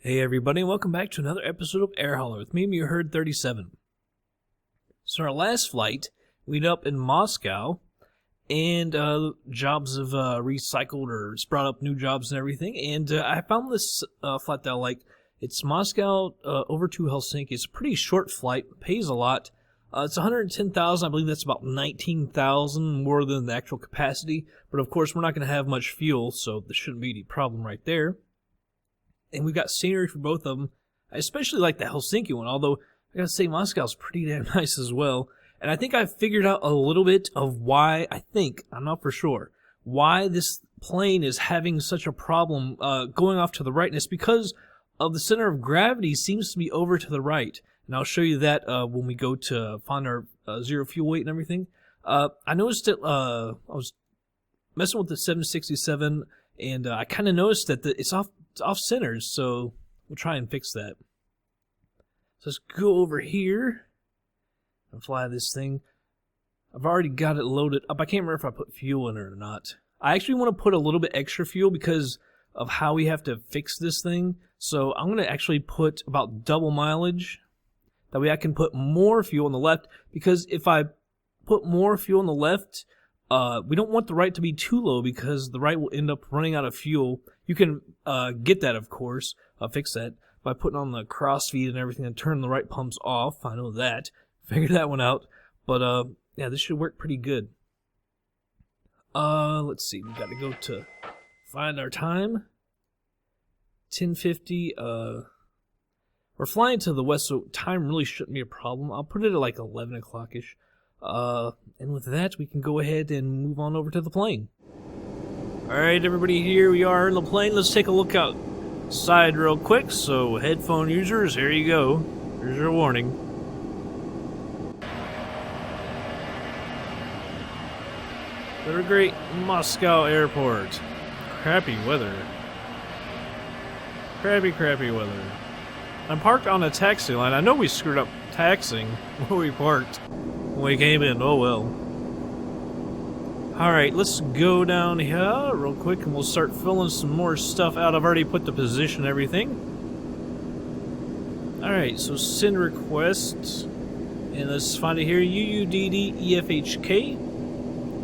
Hey everybody, and welcome back to another episode of Air Hauler with me, your Herd 37. So our last flight, we ended up in Moscow, and jobs have recycled or brought up new jobs and everything, and I found this flight that I like. It's Moscow over to Helsinki. It's a pretty short flight, pays a lot. It's 110,000, I believe that's about 19,000 more than the actual capacity, but of course we're not going to have much fuel, so there shouldn't be any problem right there. And we've got scenery for both of them. I especially like the Helsinki one, although I gotta say Moscow's pretty damn nice as well. And I think I've figured out a little bit of why, I'm not for sure, why this plane is having such a problem going off to the right. And it's because of the center of gravity seems to be over to the right. And I'll show you that when we go to find our zero fuel weight and everything. I noticed that I was messing with the 767, and I kind of noticed that it's off center, so we'll try and fix that. So let's go over here and fly this thing. I've already got it loaded up. I can't remember if I put fuel in it or not. I actually want to put a little bit extra fuel because of how we have to fix this thing. So I'm going to actually put about double mileage. That way I can put more fuel on the left, because if I put more fuel on the left, we don't want the right to be too low because the right will end up running out of fuel. You can get that, of course, fix that by putting on the cross feed and everything and turn the right pumps off. I know that. Figured that one out. But, yeah, this should work pretty good. Let's see. We got to go to find our time. 10:50. We're flying to the west, so time really shouldn't be a problem. I'll put it at like 11 o'clock-ish. And with that, we can go ahead and move on over to the plane. Alright, everybody, here we are in the plane. Let's take a look outside real quick. So, headphone users, here you go. Here's your warning. The great Moscow airport. Crappy weather. Crappy weather. I'm parked on a taxi line. I know we screwed up taxiing where we parked when we came in. Oh well. Alright, let's go down here real quick and we'll start filling some more stuff out. I've already put the position and everything. Alright, so send request. And let's find it here. UUDD EFHK.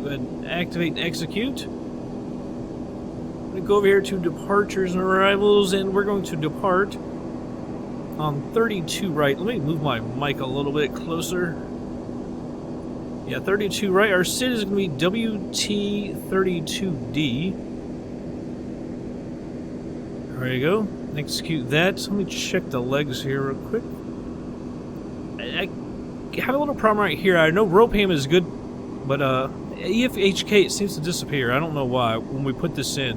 Go ahead and activate and execute. I'm going to go over here to departures and arrivals, and we're going to depart on 32 right. Let me move my mic a little bit closer. Yeah, 32 right. Our SID is going to be WT32D. There you go. Execute that. Let me check the legs here real quick. I have a little problem right here. I know ROPAM is good, but EFHK, it seems to disappear. I don't know why when we put this in.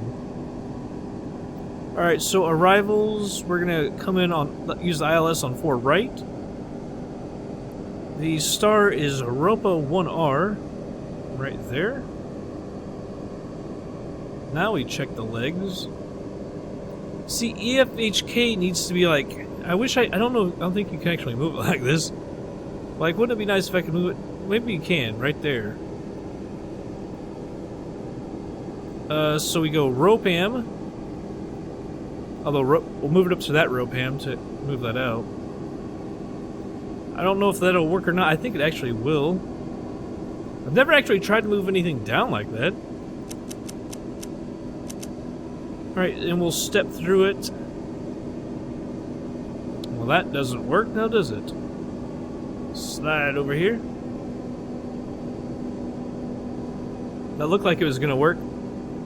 Alright, so arrivals, we're going to come in on, use the ILS on 4 right. The star is Europa 1R, right there. Now we check the legs. See, EFHK needs to be like, I don't think you can actually move it like this. Like, wouldn't it be nice if I could move it? Maybe you can, right there. So we go ROPAM. Although, we'll move it up to that ROPAM to move that out. I don't know if that'll work or not. I think it actually will. I've never actually tried to move anything down like that. Alright, and we'll step through it. Well, that doesn't work now, does it? Slide over here. That looked like it was going to work.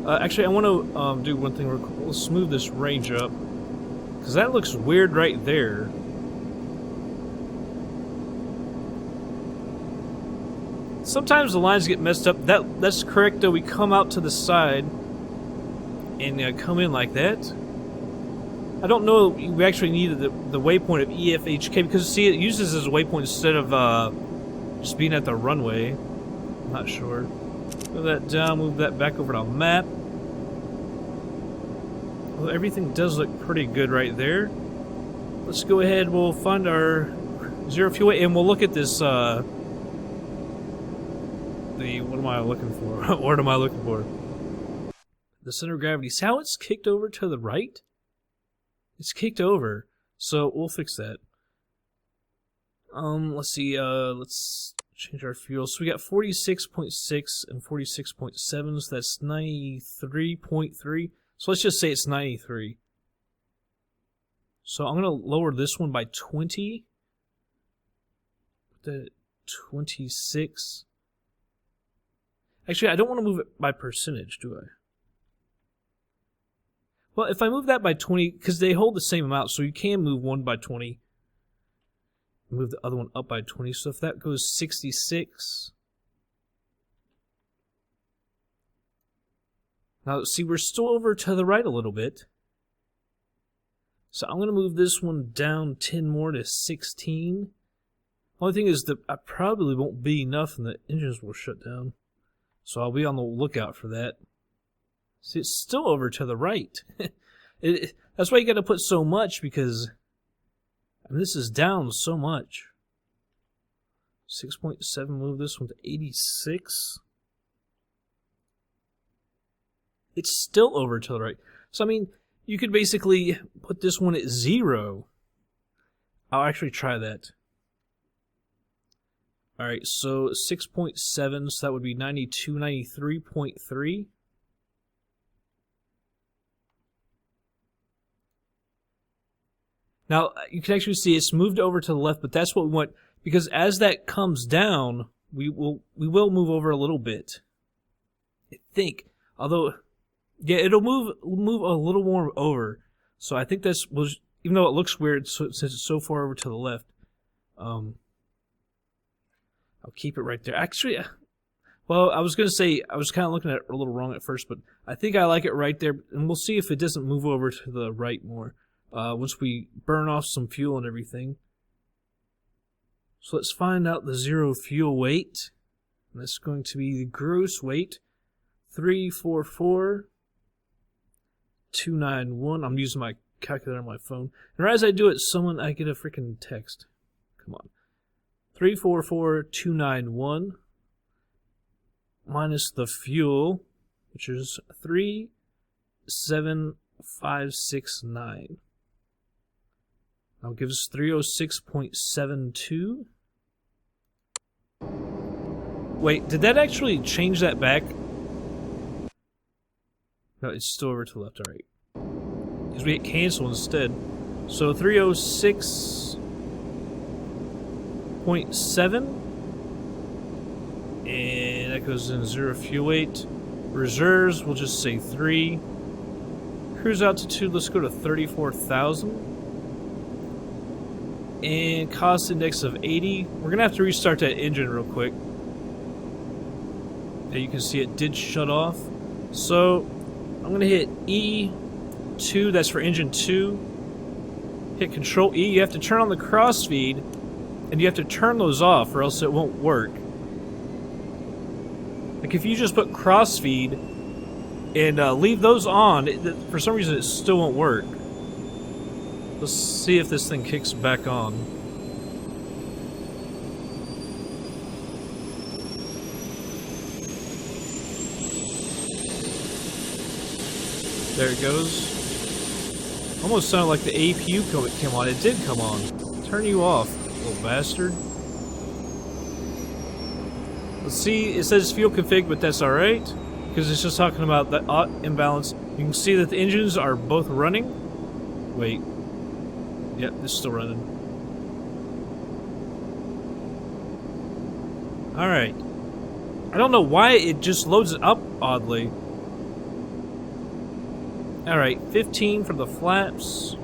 Actually, I want to do one thing real quick. Let's move this range up, because that looks weird right there. Sometimes the lines get messed up. That's correct, though. We come out to the side and come in like that. I don't know we actually needed the waypoint of EFHK, because, see, it uses as a waypoint instead of just being at the runway. I'm not sure. Move that down, move that back over to map. Well, everything does look pretty good right there. Let's go ahead, we'll find our zero fuel weight, and we'll look at this, what am I looking for? What am I looking for? The center of gravity. See how it's kicked over to the right? It's kicked over. So we'll fix that. Let's see, let's change our fuel. So we got 46.6 and 46.7, so that's 93.3. So let's just say it's 93. So I'm going to lower this one by 20. Put that at 26. Actually, I don't want to move it by percentage, do I? Well, if I move that by 20, because they hold the same amount, so you can move one by 20. Move the other one up by 20. So if that goes 66. Now, see, we're still over to the right a little bit. So I'm going to move this one down 10 more to 16. Only thing is that I probably won't be enough and the engines will shut down. So I'll be on the lookout for that. See, it's still over to the right. That's why you got to put so much, because I mean, this is down so much. 6.7, move this one to 86. It's still over to the right. So, I mean, you could basically put this one at 0. I'll actually try that. Alright, so 6.7, so that would be 92, 93.3. Now, you can actually see it's moved over to the left, but that's what we want, because as that comes down, we will move over a little bit. I think. Although, yeah, it'll move a little more over. So I think that's, even though it looks weird since it's so far over to the left, I'll keep it right there. Actually, well, I was going to say, I was kind of looking at it a little wrong at first, but I think I like it right there, and we'll see if it doesn't move over to the right more. Once we burn off some fuel and everything. So let's find out the zero fuel weight. And that's going to be the gross weight. 344,291. I'm using my calculator on my phone. And right as I do it, I get a freaking text. Come on. 344,291 minus the fuel, which is 37569. That'll give us 306.72. Wait, did that actually change that back? No, it's still over to the left, alright. Because we hit cancel instead. So 306.7. And that goes in 0 fuel weight. Reserves, we'll just say 3. Cruise altitude, let's go to 34,000. And cost index of 80. We're going to have to restart that engine real quick. Now you can see it did shut off. So I'm going to hit E2, that's for engine 2. Hit Control E. You have to turn on the crossfeed, and you have to turn those off or else it won't work. Like if you just put crossfeed and leave those on, for some reason it still won't work. Let's see if this thing kicks back on. There it goes. Almost sounded like the APU came on. It did come on. Turn you off, little bastard. Let's see, it says fuel config, but that's alright. Because it's just talking about the imbalance. You can see that the engines are both running. Wait. Yep, it's still running. Alright. I don't know why it just loads it up oddly. Alright, 15 for the flaps.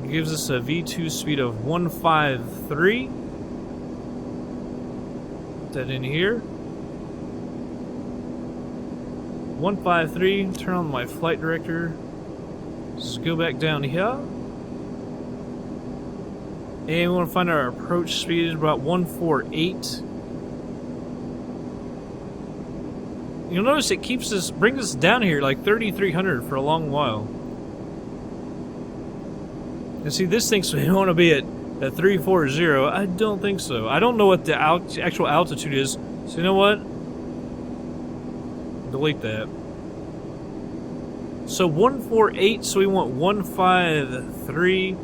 It gives us a V2 speed of 153. Put that in here. 153, turn on my flight director. Let's go back down here. And we want to find our approach speed is about 148. You'll notice it brings us down here like 3,300 for a long while. And see, this thinks we want to be at 340. I don't think so. I don't know what the actual altitude is. So you know what? Delete that. So 148, so we want 153.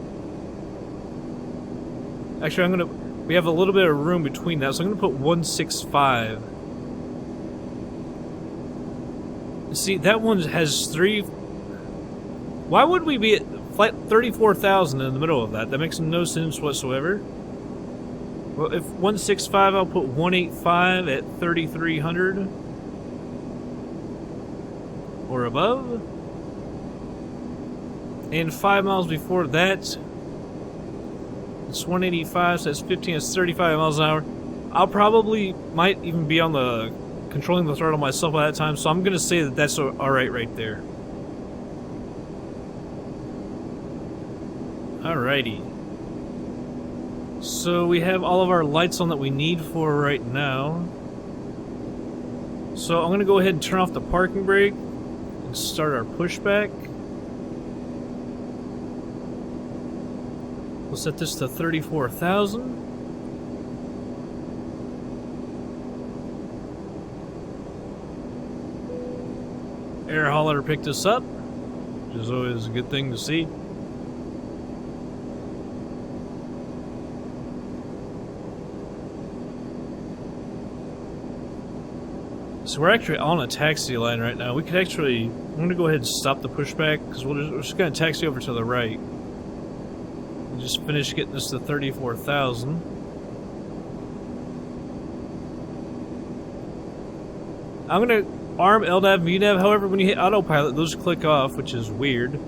Actually, we have a little bit of room between that, so I'm gonna put 165. See, that one has 3. Why would we be at flight 34,000 in the middle of that? That makes no sense whatsoever. Well, if 165, I'll put 185 at 3,300 or above. And 5 miles before that, it's 185, so that's 15, that's 35 miles an hour. I'll probably might even be on the controlling the throttle myself by that time, so I'm gonna say that that's alright right there. Alrighty. So we have all of our lights on that we need for right now. So I'm gonna go ahead and turn off the parking brake and start our pushback. We'll set this to 34,000. Air hauler picked us up, which is always a good thing to see. So we're actually on a taxi line right now. We could actually, I'm going to go ahead and stop the pushback because we're just going to taxi over to the right. We just finished getting this to 34,000. I'm going to arm LNAV, VNAV, however, when you hit autopilot, those click off, which is weird.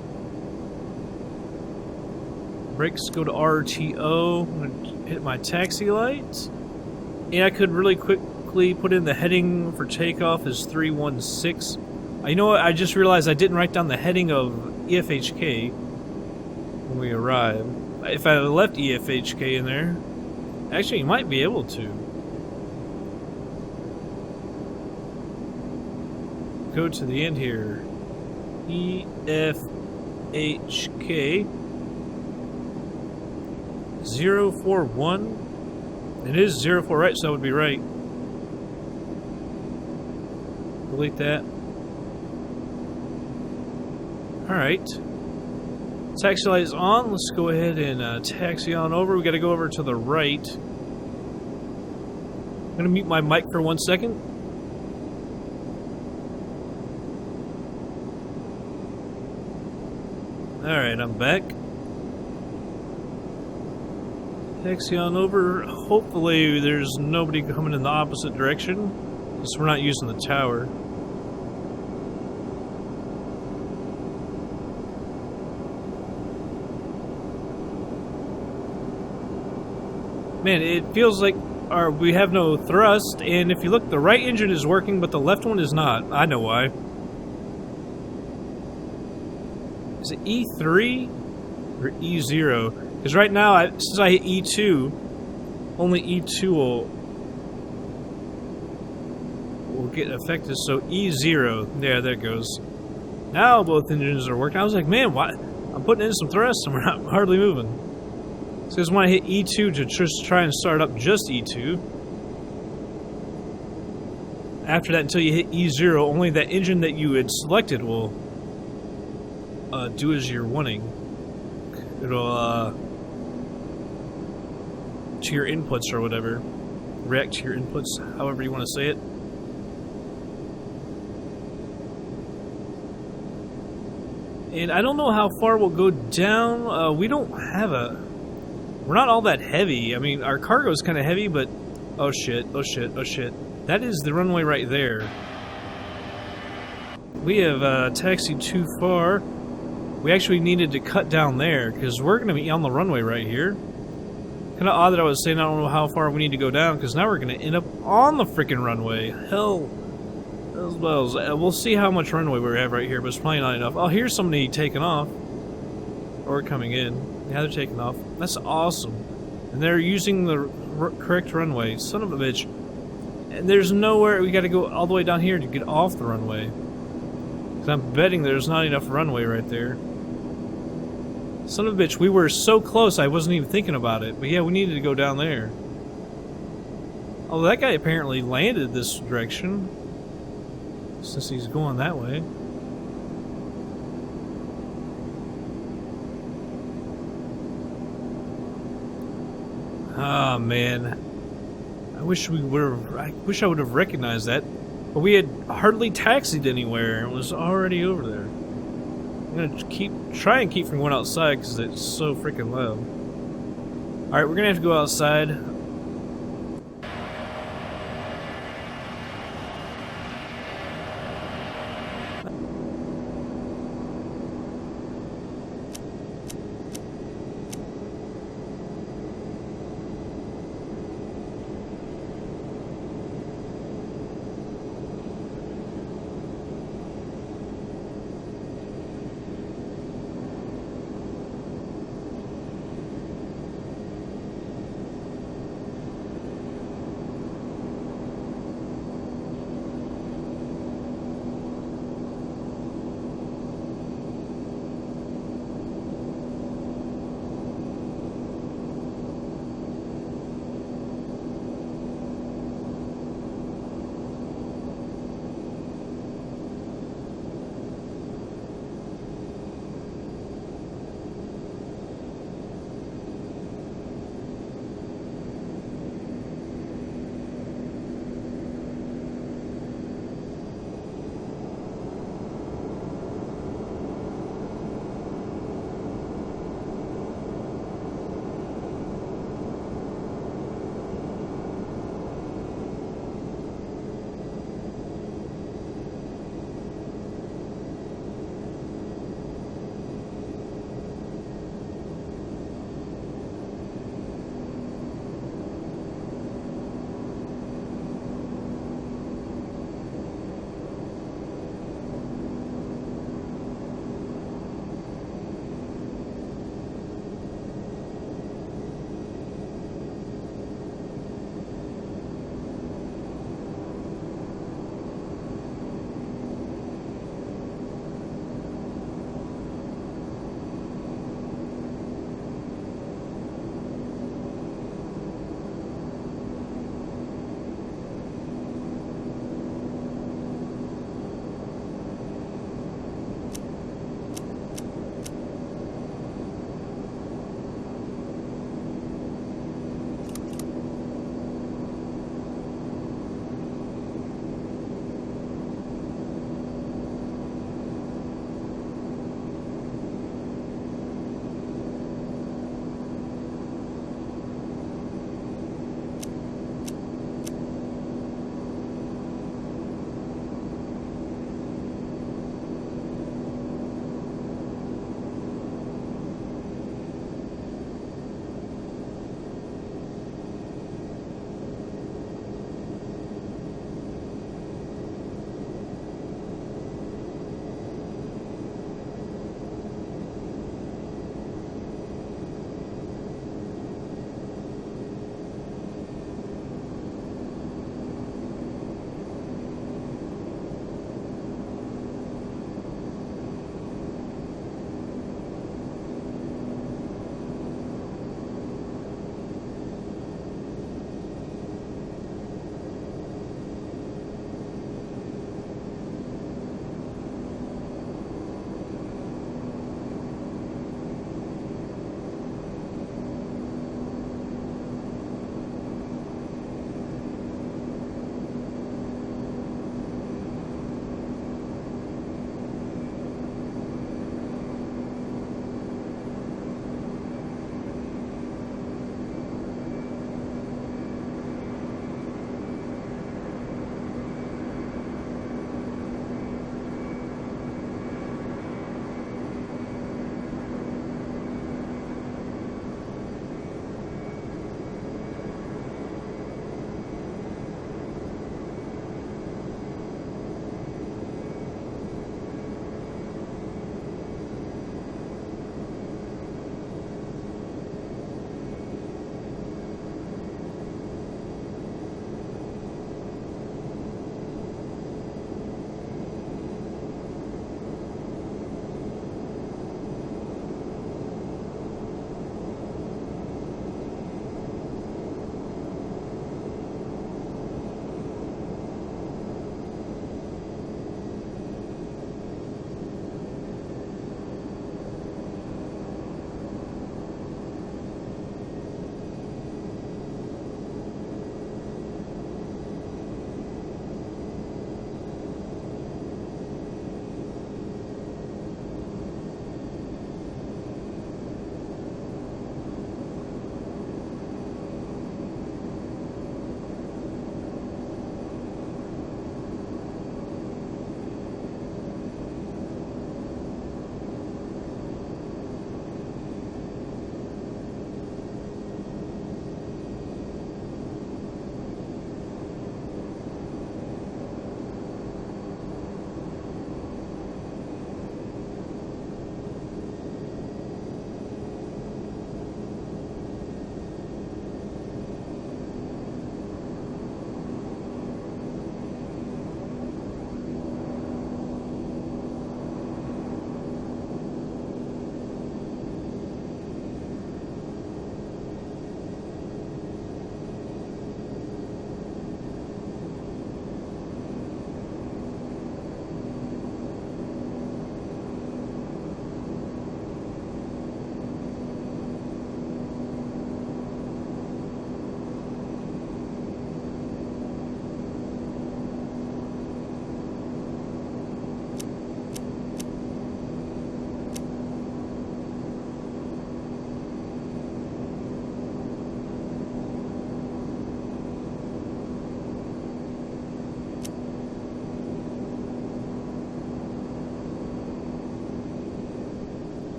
Brakes go to RTO. I'm going to hit my taxi light. And I could really quickly put in the heading for takeoff is 316. You know what? I just realized I didn't write down the heading of EFHK when we arrive. If I left EFHK in there, actually, you might be able to. Go to the end here. EFHK 041. It is 04, right? So that would be right. Delete that. Alright. Taxi light is on. Let's go ahead and taxi on over. We gotta go over to the right. I'm gonna mute my mic for 1 second. Alright, I'm back. Taxi on over. Hopefully there's nobody coming in the opposite direction, because we're not using the tower. Man, it feels like we have no thrust, and if you look, the right engine is working, but the left one is not. I know why. Is it E3 or E0? Because right now, since I hit E2, only E2 will get affected. So E0, yeah, there it goes. Now both engines are working. I was like, man, why? I'm putting in some thrust and we're not hardly moving. So just when I hit E2 to just try and start up just E2. After that, until you hit E0, only that engine that you had selected will do as you're wanting. It'll to your inputs or whatever. React to your inputs, however you want to say it. And I don't know how far we'll go down. We don't have we're not all that heavy. I mean, our cargo is kind of heavy, but oh shit, oh shit, oh shit. That is the runway right there. We have taxied too far. We actually needed to cut down there, because we're going to be on the runway right here. Kind of odd that I was saying I don't know how far we need to go down, because now we're going to end up on the freaking runway. Hell, as well. We'll see how much runway we have right here, but it's probably not enough. Oh, here's somebody taking off. Or coming in. Yeah, they're taking off. That's awesome. And they're using the correct runway. Son of a bitch. And there's nowhere, we got to go all the way down here to get off the runway. Because I'm betting there's not enough runway right there. Son of a bitch, we were so close I wasn't even thinking about it. But yeah, we needed to go down there. Oh, that guy apparently landed this direction. Since he's going that way. Ah, man. I wish I would have recognized that. But we had hardly taxied anywhere and it was already over there. I'm gonna try and keep from going outside because it's so freaking loud. Alright, we're gonna have to go outside.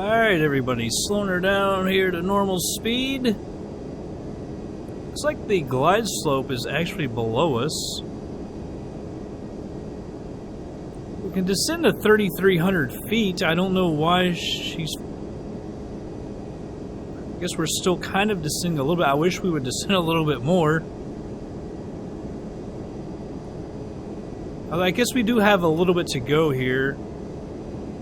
Alright, everybody, slowing her down here to normal speed. Looks like the glide slope is actually below us. We can descend to 3,300 feet. I don't know why she's... I guess we're still kind of descending a little bit. I wish we would descend a little bit more. I guess we do have a little bit to go here.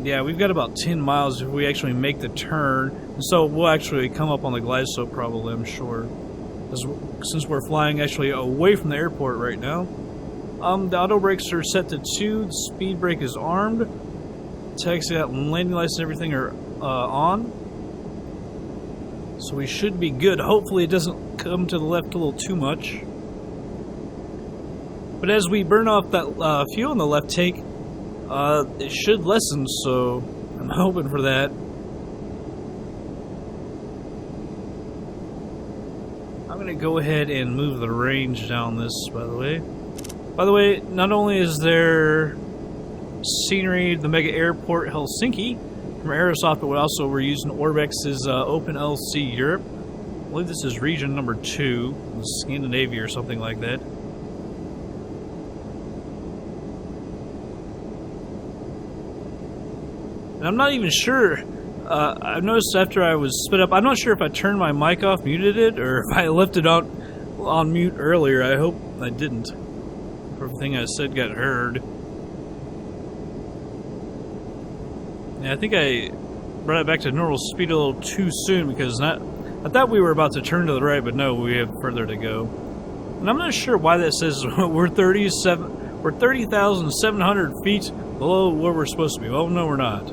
Yeah, we've got about 10 miles if we actually make the turn. So we'll actually come up on the glide slope probably, I'm sure. Since we're flying actually away from the airport right now. The auto brakes are set to 2. The speed brake is armed. Taxi out and landing lights and everything are on. So we should be good. Hopefully it doesn't come to the left a little too much. But as we burn off that fuel in the left tank, it should lessen, so I'm hoping for that. I'm going to go ahead and move the range down this, by the way. By the way, not only is there scenery, the mega airport Helsinki from Aerosoft, but we're using Orbex's openLC Europe. I believe this is region number 2, Scandinavia or something like that. And I'm not even sure. I've noticed after I was split up, I'm not sure if I turned my mic off, muted it, or if I left it on mute earlier. I hope I didn't. Everything I said got heard. Yeah, I think I brought it back to normal speed a little too soon because I thought we were about to turn to the right, but no, we have further to go. And I'm not sure why that says we're 30,700 feet below where we're supposed to be. Well, no, we're not.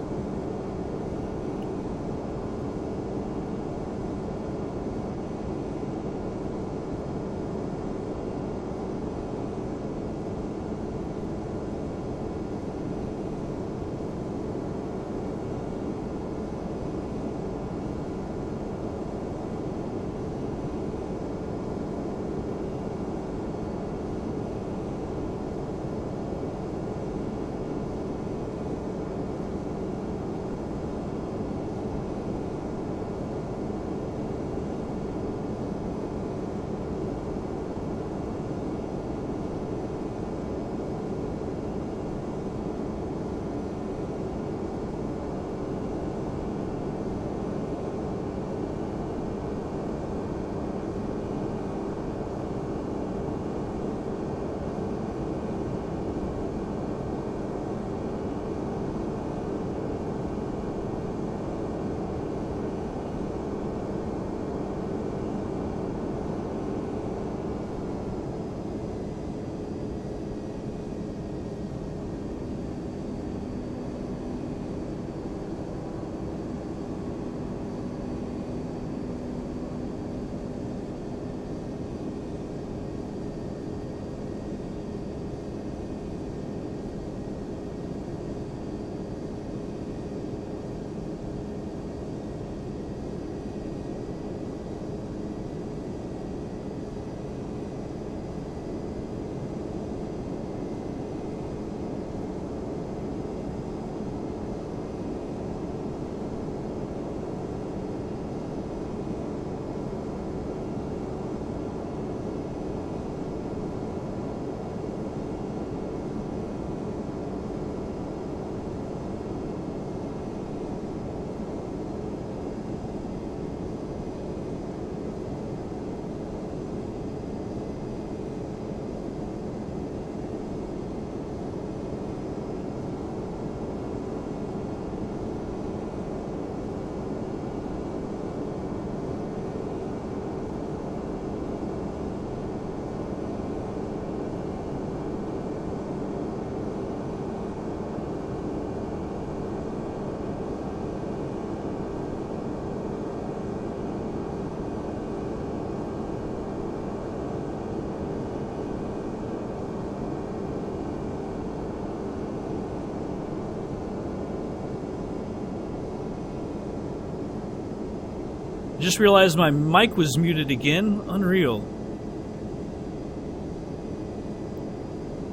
Just realized my mic was muted again. Unreal.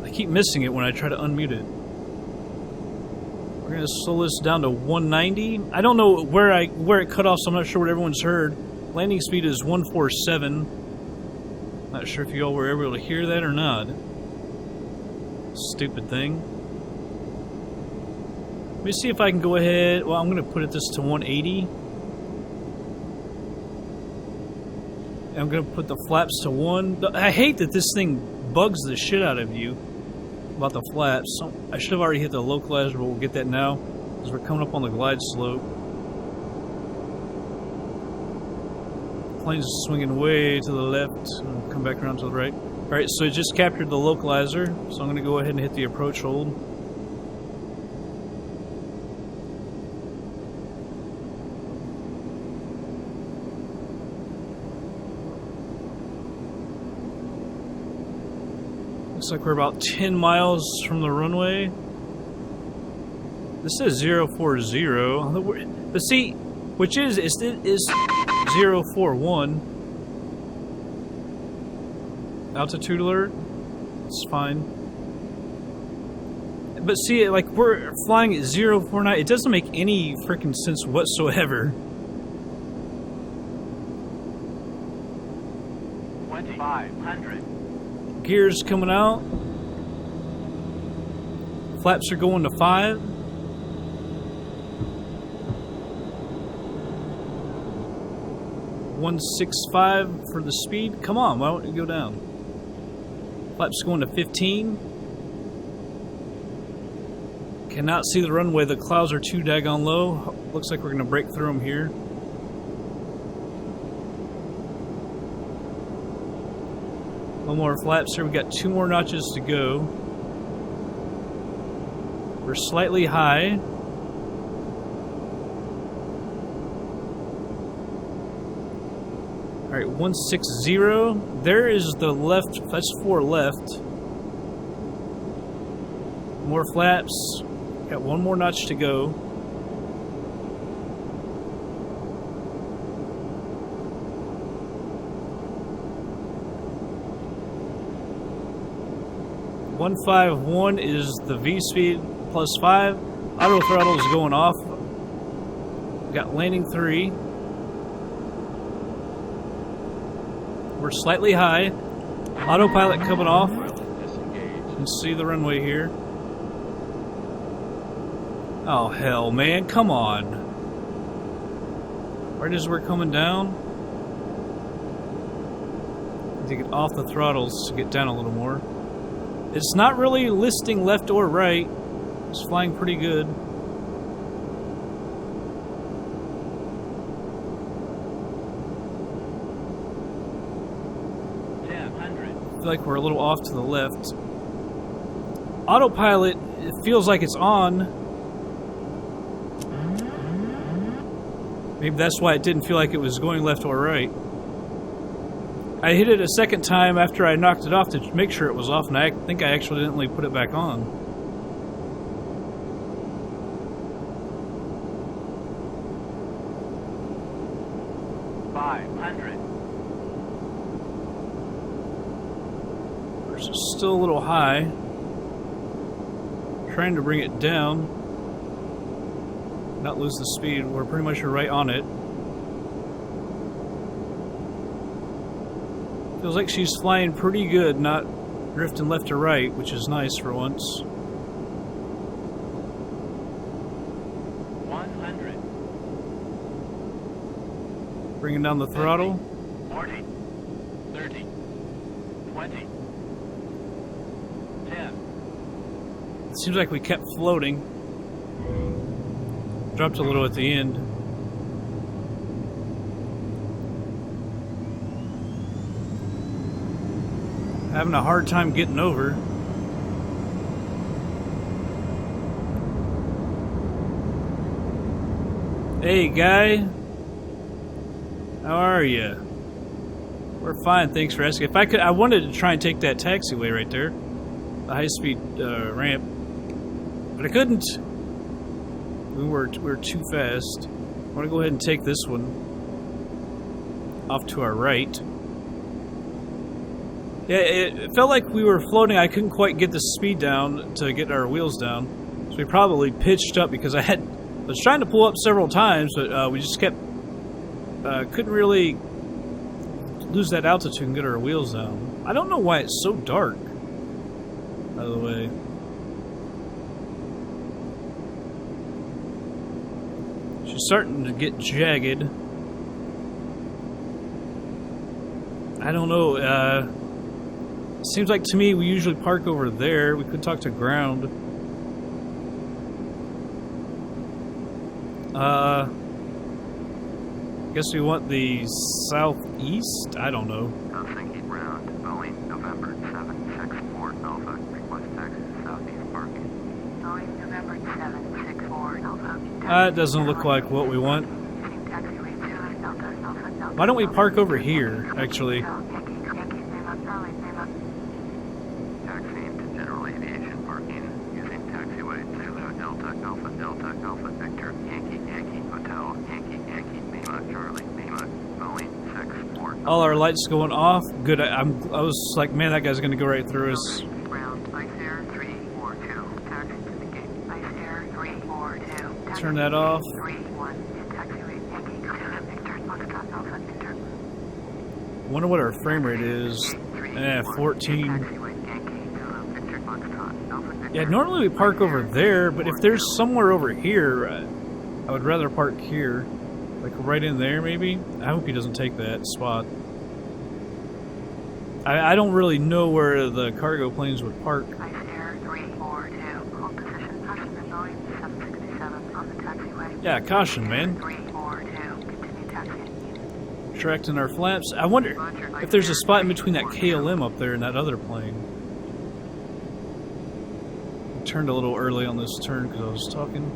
I keep missing it when I try to unmute it. We're gonna slow this down to 190. I don't know where it cut off, so I'm not sure what everyone's heard. Landing speed is 147. Not sure if you all were able to hear that or not. Stupid thing. Let me see if I can go ahead. Well, I'm gonna put this to 180. And I'm gonna put the flaps to 1. I hate that this thing bugs the shit out of you about the flaps. I should have already hit the localizer, but we'll get that now because we're coming up on the glide slope. Plane's swinging way to the left. I'll come back around to the right. Alright, so it just captured the localizer, so I'm going to go ahead and hit the approach hold. Looks like we're about 10 miles from the runway. This says 040. But see, which is 041. Altitude alert. It's fine. But see, like, we're flying at 049. It doesn't make any freaking sense whatsoever. 2500. Gears coming out. Flaps are going to 5. .165 for the speed. Come on, why don't you go down? Flaps going to 15. Cannot see the runway. The clouds are too daggone low. Looks like we're going to break through them here. One more flaps here. We got 2 more notches to go. We're slightly high. Alright, 160. There is the left. That's 4 left. More flaps. Got 1 more notch to go. .151 is the V speed plus 5. Auto throttle is going off. We got landing 3. We're slightly high. Autopilot coming off. You can see the runway here. Oh hell, man, come on. Right as we're coming down. Need to get off the throttles to get down a little more. It's not really listing left or right. It's flying pretty good. I feel like we're a little off to the left. Autopilot, it feels like it's on. Maybe that's why it didn't feel like it was going left or right. I hit it a second time after I knocked it off to make sure it was off, and I think I accidentally put it back on. We're still a little high. Trying to bring it down. Not lose the speed. We're pretty much right on it. Feels like she's flying pretty good, not drifting left or right, which is nice for once. 100. Bringing down the throttle. 40. 30. 20. 10. It seems like we kept floating. Dropped a little at the end. Having a hard time getting over. Hey guy, how are you? We're fine, thanks for asking. If I could, I wanted to try and take that taxiway right there, the high-speed ramp, but I couldn't. We were too fast. I want to go ahead and take this one off to our right. Yeah, it felt like we were floating. I couldn't quite get the speed down to get our wheels down. So we probably pitched up because I was trying to pull up several times, but we just kept couldn't really lose that altitude and get our wheels down. I don't know why it's so dark, by the way. She's starting to get jagged. I don't know, it seems like to me we usually park over there. We could talk to ground. Guess we want the southeast? I don't know. Helsinki ground, Boeing, November 764 Alpha, request taxi southeast parking. Boeing, November 764 Alpha. That doesn't look like what we want. Why don't we park over here, actually? Taxiing to general aviation parking using taxiway Zulu Delta Alpha Delta Alpha Victor Yankee Yankee Hotel Yankee Yankee Lima Charlie Lima Boeing 64. All our lights going off. Good. I was like, man, that guy's gonna go right through us. Ground Ice Air 342 taxi to the gate. Ice Air 342. Turn that off. 31 taxiway Yankee Zulu Victor Foxtrot Alpha Victor. Wonder what our frame rate is. 14. Yeah, normally we park over there, but if there's somewhere over here, I would rather park here. Like right in there, maybe? I hope he doesn't take that spot. I don't really know where the cargo planes would park. Ice Air 342, hold position, passenger Boeing 767 on the taxiway. Yeah, caution, man. 342, continue taxiing. Correcting our flaps. I wonder if there's a spot in between that KLM up there and that other plane. I turned a little early on this turn because I was talking.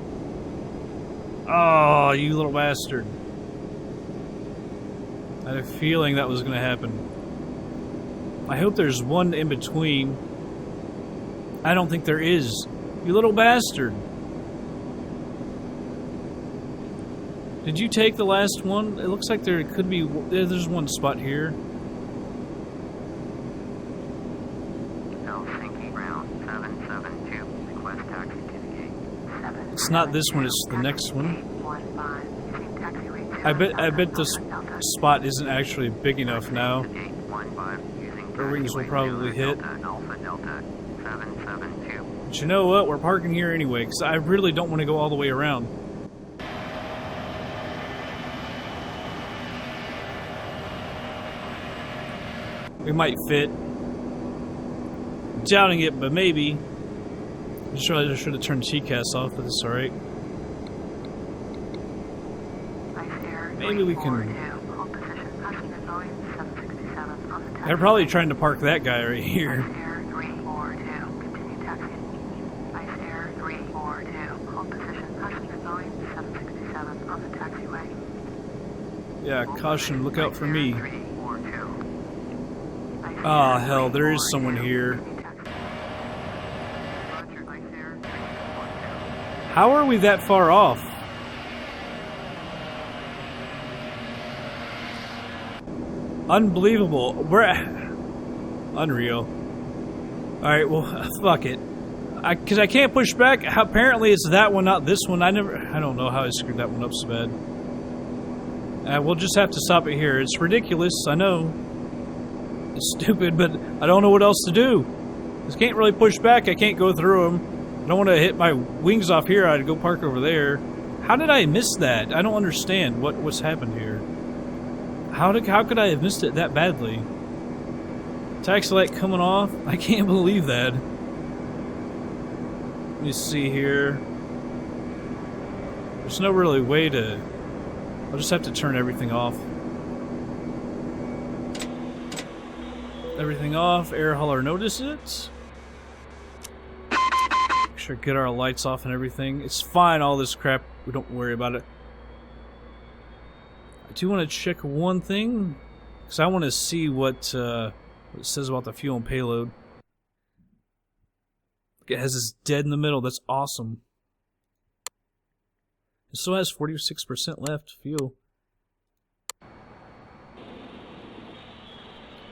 Oh, you little bastard. I had a feeling that was going to happen. I hope there's one in between. I don't think there is. You little bastard. Did you take the last one? It looks like there could be... There's one spot here. Helsinki ground 772, request taxi to the gate. It's not this one, it's the next one. I bet this spot isn't actually big enough now. Our wings will probably hit. But you know what? We're parking here anyway, because I really don't want to go all the way around. We might fit. Doubting it, but maybe. I just realized I should have turned TCAS off, but it's alright. Maybe we can... They're probably trying to park that guy right here. Yeah, caution, look out for me. Ah, hell, there is someone here. How are we that far off? Unbelievable. We're... Unreal. Alright, well, fuck it. Because I can't push back. Apparently it's that one, not this one. I don't know how I screwed that one up so bad. We'll just have to stop it here. It's ridiculous, I know. It's stupid, but I don't know what else to do. I can't really push back. I can't go through them. I don't want to hit my wings off here. I'd go park over there. How did I miss that? I don't understand what's happened here. How could I have missed it that badly? Taxi light coming off? I can't believe that. Let me see here. There's no really way to... I'll just have to turn everything off. Everything off. Air hauler notice it. Make sure to get our lights off and everything. It's fine, all this crap. We don't worry about it. I do want to check one thing. Because I want to see what it says about the fuel and payload. It has this dead in the middle. That's awesome. It still has 46% left. Fuel.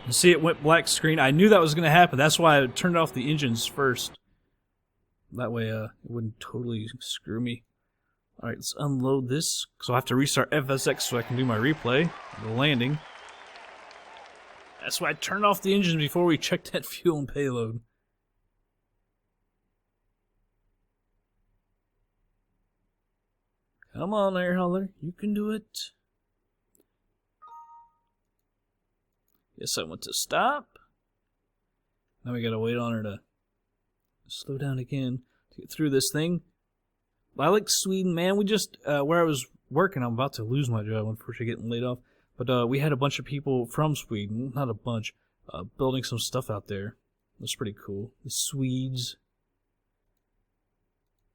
You see, it went black screen. I knew that was going to happen. That's why I turned off the engines first. That way it wouldn't totally screw me. Alright, let's unload this. So I have to restart FSX so I can do my replay. The landing. That's why I turned off the engines before we checked that fuel and payload. Come on, air hauler. You can do it. Yes, I want to stop. Now we gotta wait on her to slow down again to get through this thing. I like Sweden, man. We just, where I was working, I'm about to lose my job, unfortunately, getting laid off. But we had a bunch of people from Sweden, not a bunch, building some stuff out there. That's pretty cool. The Swedes.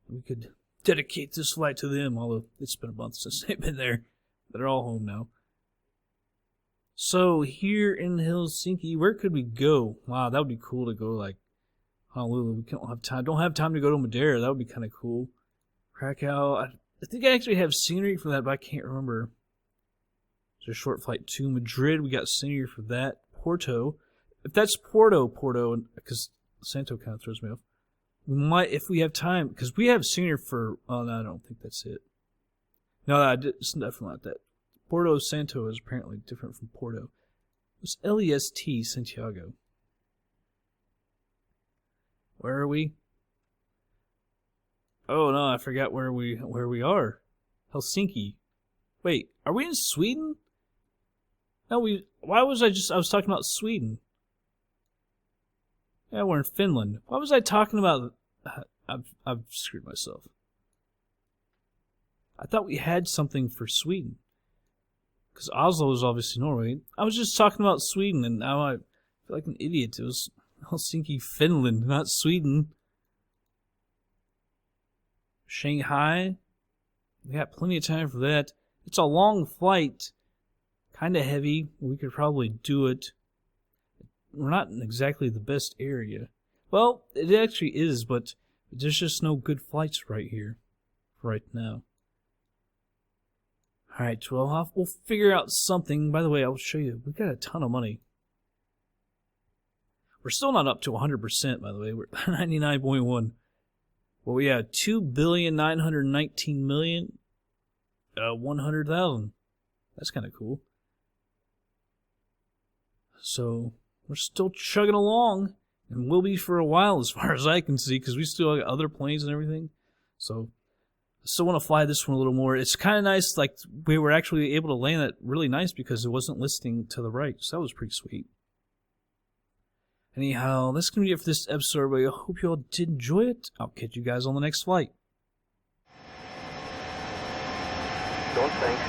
We could dedicate this flight to them, although it's been a month since they've been there. They're all home now. So, here in Helsinki, where could we go? Wow, that would be cool to go, like, Honolulu. We don't have time to go to Madeira. That would be kind of cool. Krakow. I think I actually have scenery for that, but I can't remember. There's a short flight to Madrid. We got scenery for that. Porto. If that's Porto, because Santo kind of throws me off. We might, if we have time, because we have scenery for, oh no, I don't think that's it. No, it's definitely not that. Porto Santo is apparently different from Porto. It's LEST Santiago. Where are we? Oh no, I forgot where we are. Helsinki. Wait, are we in Sweden? No, why was I was talking about Sweden. Yeah, we're in Finland. Why was I talking about, I've screwed myself. I thought we had something for Sweden. Because Oslo is obviously Norway. I was just talking about Sweden, and now I feel like an idiot. It was Helsinki, Finland, not Sweden. Shanghai. We got plenty of time for that. It's a long flight. Kind of heavy. We could probably do it. We're not in exactly the best area. Well, it actually is, but there's just no good flights right here. Right now. Alright, 12 off. We'll figure out something. By the way, I'll show you. We've got a ton of money. We're still not up to 100%, by the way. We're 99.1. Well, we have 2,919,100,000. That's kind of cool. So, we're still chugging along. And will be for a while, as far as I can see, because we still have other planes and everything. So, I still want to fly this one a little more. It's kind of nice, like, we were actually able to land it really nice because it wasn't listing to the right. So that was pretty sweet. Anyhow, that's going to be it for this episode, everybody. I hope you all did enjoy it. I'll catch you guys on the next flight. Don't think.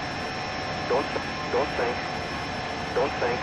Don't think. Don't think.